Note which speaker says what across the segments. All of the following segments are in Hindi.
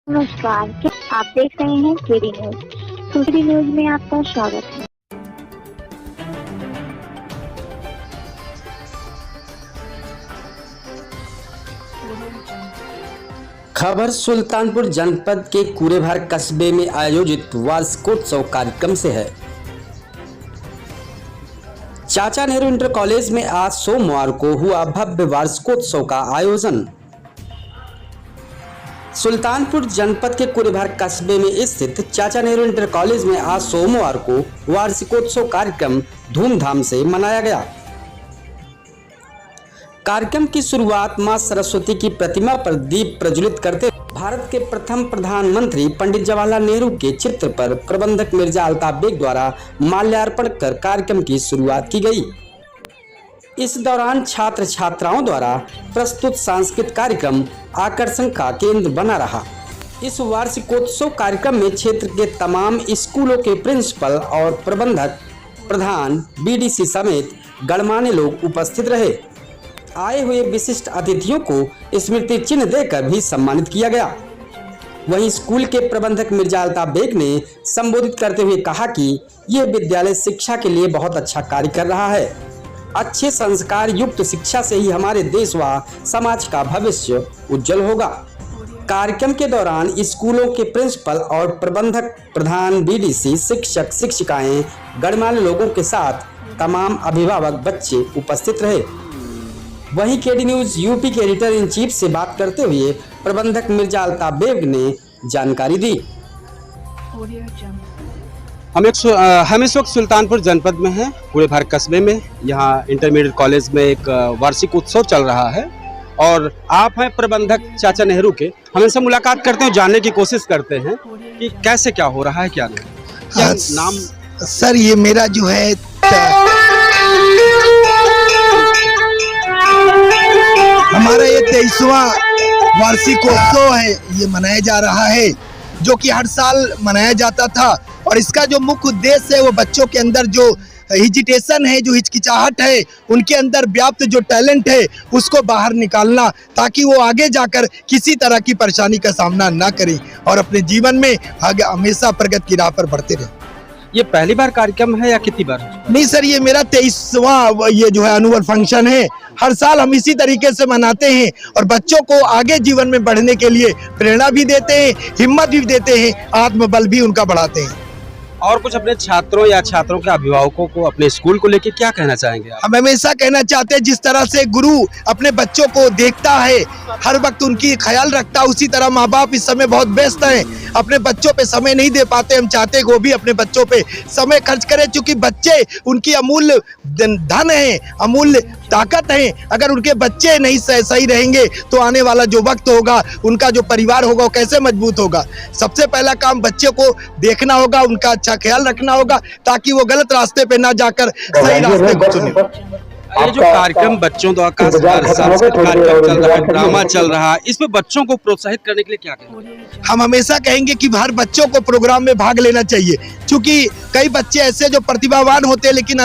Speaker 1: नमस्कार, क्या आप देख रहे हैं केडी न्यूज। केडी न्यूज में आपका स्वागत है।
Speaker 2: खबर सुल्तानपुर जनपद के कूरेभार कस्बे में आयोजित वार्षिकोत्सव कार्यक्रम से है। चाचा नेहरू इंटर कॉलेज में आज सोमवार को हुआ भव्य वार्षिकोत्सव का आयोजन। सुल्तानपुर जनपद के कूरेभार कस्बे में स्थित चाचा नेहरू इंटर कॉलेज में आज सोमवार को वार्षिकोत्सव कार्यक्रम धूमधाम से मनाया गया। कार्यक्रम की शुरुआत मां सरस्वती की प्रतिमा पर दीप प्रज्वलित करते भारत के प्रथम प्रधानमंत्री पंडित जवाहरलाल नेहरू के चित्र पर प्रबंधक मिर्जा अल्ताफ बेग द्वारा माल्यार्पण कर कार्यक्रम की शुरुआत की गई। इस दौरान छात्र छात्राओं द्वारा प्रस्तुत सांस्कृतिक कार्यक्रम आकर्षण का केंद्र बना रहा। इस वार्षिकोत्सव कार्यक्रम में क्षेत्र के तमाम स्कूलों के प्रिंसिपल और प्रबंधक, प्रधान, बीडीसी समेत गणमान्य लोग उपस्थित रहे। आए हुए विशिष्ट अतिथियों को स्मृति चिन्ह देकर भी सम्मानित किया गया। वहीं स्कूल के प्रबंधक मिर्जा अल्ताफ बेग ने संबोधित करते हुए कहा कि यह विद्यालय शिक्षा के लिए बहुत अच्छा कार्य कर रहा है। अच्छे संस्कार युक्त शिक्षा से ही हमारे देश व समाज का भविष्य उज्जवल होगा। कार्यक्रम के दौरान स्कूलों के प्रिंसिपल और प्रबंधक, प्रधान, बीडीसी, शिक्षक, शिक्षिकाएं, गणमान्य लोगों के साथ तमाम अभिभावक, बच्चे उपस्थित रहे। वहीं केडी न्यूज यूपी के एडिटर इन चीफ से बात करते हुए प्रबंधक मिर्जा अल्ताफ बेग ने जानकारी दी।
Speaker 3: हम इस वक्त सुल्तानपुर जनपद में हैं, कूरेभार कस्बे में। यहाँ इंटरमीडिएट कॉलेज में एक वार्षिक उत्सव चल रहा है और आप हैं प्रबंधक चाचा नेहरू के। हम इनसे मुलाकात करते हैं, जानने की कोशिश करते हैं कि कैसे क्या हो रहा है, क्या नहीं। क्या नाम?
Speaker 4: सर, ये मेरा जो है हमारा ये 23वां वार्षिकोत्सव है, ये मनाया जा रहा है, जो कि हर साल मनाया जाता था। और इसका जो मुख्य उद्देश्य है वो बच्चों के अंदर जो हिजिटेशन है, जो हिचकिचाहट है, उनके अंदर व्याप्त जो टैलेंट है उसको बाहर निकालना, ताकि वो आगे जाकर किसी तरह की परेशानी का सामना ना करें और अपने जीवन में आगे हमेशा प्रगति की राह पर बढ़ते रहें।
Speaker 3: ये पहली बार कार्यक्रम है या कितनी बार?
Speaker 4: नहीं सर, ये मेरा 23वां ये जो है एनुअल फंक्शन है। हर साल हम इसी तरीके से मनाते हैं और बच्चों को आगे जीवन में बढ़ने के लिए प्रेरणा भी देते हैं, हिम्मत भी देते हैं, आत्मबल भी उनका बढ़ाते हैं।
Speaker 3: और कुछ अपने छात्रों या छात्रों के अभिभावकों को अपने स्कूल को लेकर क्या कहना चाहेंगे आप?
Speaker 4: हम हमेशा कहना चाहते हैं, जिस तरह से गुरु अपने बच्चों को देखता है, हर वक्त उनकी ख्याल रखता है, उसी तरह माँ बाप इस समय बहुत व्यस्त हैं, अपने बच्चों पे समय नहीं दे पाते। हम चाहते हैं कि वो भी अपने बच्चों पे समय खर्च करें, क्योंकि बच्चे उनकी अमूल्य धन है, अमूल्य ताकत है। अगर उनके बच्चे नहीं सही रहेंगे तो आने वाला जो वक्त होगा, उनका जो परिवार होगा, वो कैसे मजबूत होगा। सबसे पहला काम बच्चे को देखना होगा, उनका अच्छा ख्याल रखना होगा, ताकि वो गलत रास्ते पे ना जाकर सही रास्ते को चुने।
Speaker 3: ये जो कार्यक्रम बच्चों द्वारा सांस्कृतिक कार्यक्रम चल रहा है, ड्रामा चल रहा है, इसमें बच्चों को प्रोत्साहित करने के लिए क्या करें?
Speaker 4: हम हमेशा कहेंगे कि हर बच्चों को प्रोग्राम में भाग लेना चाहिए, क्योंकि कई बच्चे ऐसे जो प्रतिभावान होते हैं, लेकिन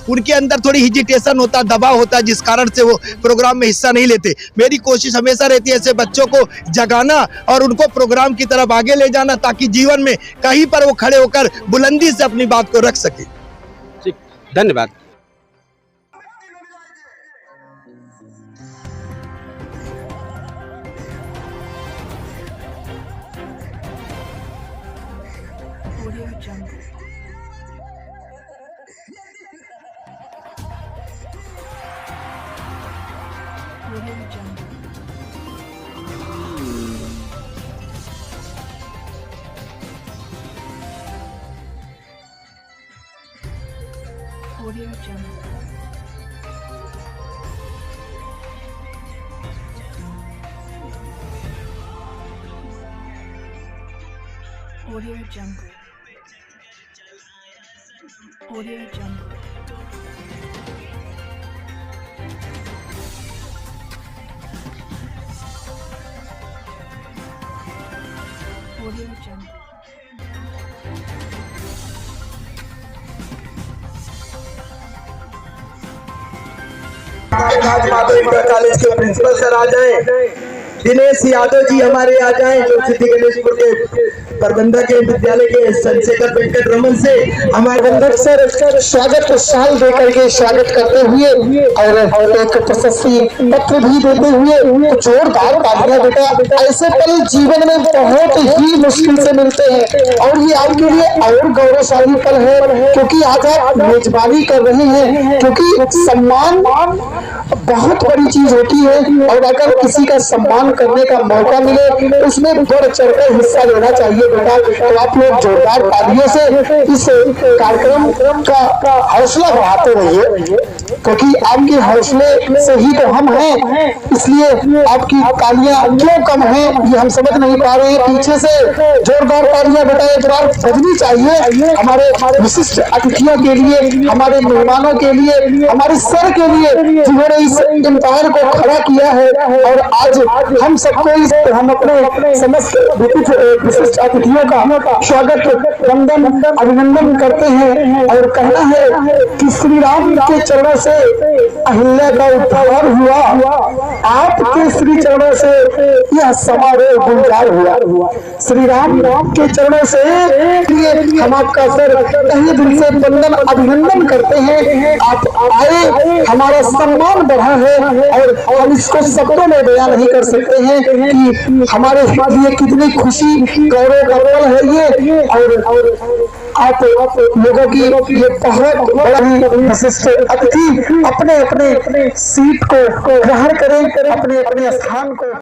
Speaker 4: उनके अंदर थोड़ी हिजिटेशन होता, दबाव होता है, जिस कारण से वो प्रोग्राम में हिस्सा नहीं लेते। मेरी कोशिश हमेशा रहती है ऐसे बच्चों को जगाना और उनको प्रोग्राम की तरफ आगे ले जाना, ताकि जीवन में कहीं पर वो खड़े होकर बुलंदी से अपनी बात को रख सके।
Speaker 3: ठीक, धन्यवाद।
Speaker 5: Audio Jungle. Audio Jungle. Audio Jungle.
Speaker 4: Inter college के प्रिंसिपल सर आ जाए। दिनेश यादव जी हमारे आ जाए, जो सिद्धि गणेशपुर के प्रबंधक है विद्यालय के चंद्रशेखर वेंकट रमन से हमारे
Speaker 6: प्रबंधक सर स्वागत शाल देकर के स्वागत करते हुए और एक प्रशस्ति पत्र भी देते हुए तो जोरदार तालियां बेटा। ऐसे पल जीवन में बहुत ही मुश्किल से मिलते हैं और ये आपके लिए और गौरवशाली पल है, क्योंकि आज आप मेजबानी कर रहे हैं, क्योंकि सम्मान बहुत बड़ी चीज होती है और अगर किसी का सम्मान करने का मौका मिले उसमें बढ़ चढ़कर हिस्सा लेना चाहिए बेटा। तो आप लोग जोरदार तालियों से इस कार्यक्रम का हौसला बढ़ाते रहिए, क्योंकि आपके हौसले से ही तो हम हैं, इसलिए आपकी तालियां क्यों कम हैं ये हम समझ नहीं पा रहे हैं। पीछे से जोरदार तालियां बेटा एक बार बजनी चाहिए हमारे विशिष्ट अतिथियों के लिए, हमारे मेहमानों के लिए, हमारे सर के लिए जिन्होंने इस एम्पायर को खड़ा किया है। और आज हम सबको हम अपने समस्त विशिष्ट अतिथियों का स्वागत वंदन अभिनंदन करते हैं और कहना है कि श्री राम के चरणों से अहिल्या का उद्धार हुआ, आपके श्री चरणों से यह समारोह गुलजार हुआ। श्री राम के चरणों से हम आपका सर तहे दिल से वंदन अभिनंदन करते हैं। आप आए, हमारा सम्मान बढ़ा है और हम इसको शब्दों में बयान नहीं कर सकते हैं कि हमारे लिए कितनी खुशी गौरव का पल है ये। और आप लोगों की ये बहुत बड़ा विशिष्ट अतिथि अपने अपने सीट को ग्रहण करें, अपने अपने स्थान को